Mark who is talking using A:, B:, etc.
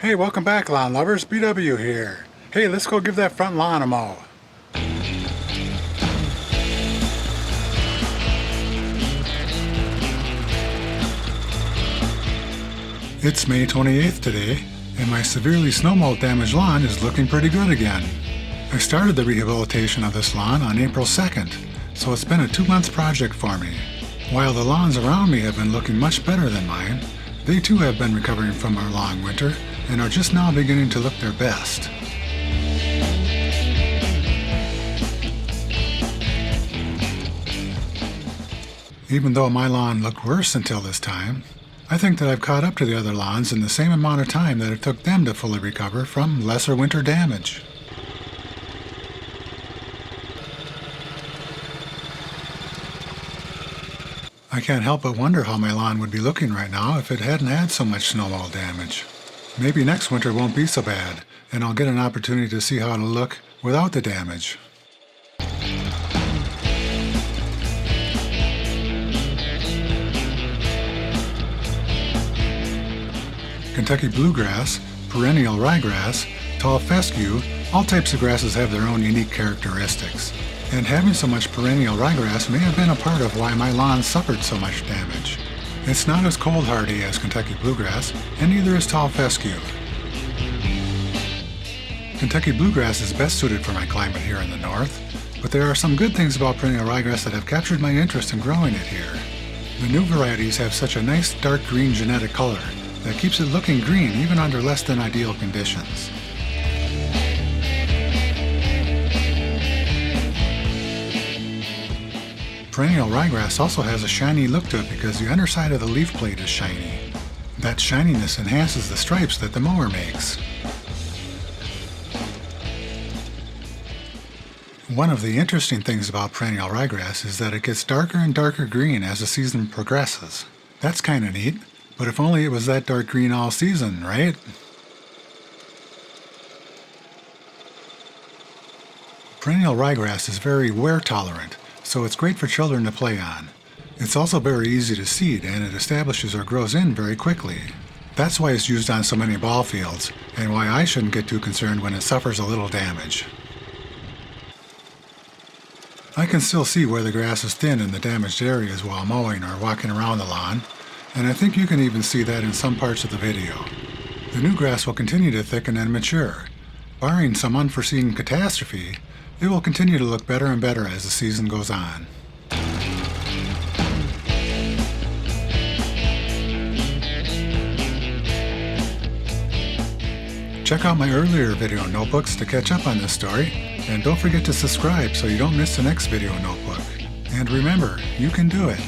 A: Hey, welcome back, lawn lovers. BW here. Hey, let's go give that front lawn a mow. It's May 28th today, and my severely snow-mold damaged lawn is looking pretty good again. I started the rehabilitation of this lawn on April 2nd, so it's been a 2-month project for me. While the lawns around me have been looking much better than mine, they too have been recovering from our long winter and are just now beginning to look their best. Even though my lawn looked worse until this time, I think that I've caught up to the other lawns in the same amount of time that it took them to fully recover from lesser winter damage. I can't help but wonder how my lawn would be looking right now if it hadn't had so much snow mold damage. Maybe next winter won't be so bad, and I'll get an opportunity to see how it'll look without the damage. Kentucky Bluegrass, Perennial Ryegrass, Tall Fescue, all types of grasses have their own unique characteristics. And having so much perennial ryegrass may have been a part of why my lawn suffered so much damage. It's not as cold hardy as Kentucky Bluegrass, and neither is Tall Fescue. Kentucky Bluegrass is best suited for my climate here in the north, but there are some good things about perennial ryegrass that have captured my interest in growing it here. The new varieties have such a nice dark green genetic color that keeps it looking green even under less than ideal conditions. Perennial ryegrass also has a shiny look to it because the underside of the leaf plate is shiny. That shininess enhances the stripes that the mower makes. One of the interesting things about perennial ryegrass is that it gets darker and darker green as the season progresses. That's kinda neat, but if only it was that dark green all season, right? Perennial ryegrass is very wear tolerant, so it's great for children to play on. It's also very easy to seed, and it establishes or grows in very quickly. That's why it's used on so many ball fields, and why I shouldn't get too concerned when it suffers a little damage. I can still see where the grass is thin in the damaged areas while mowing or walking around the lawn, and I think you can even see that in some parts of the video. The new grass will continue to thicken and mature. Barring some unforeseen catastrophe, it will continue to look better and better as the season goes on. Check out my earlier video notebooks to catch up on this story, and don't forget to subscribe so you don't miss the next video notebook. And remember, you can do it.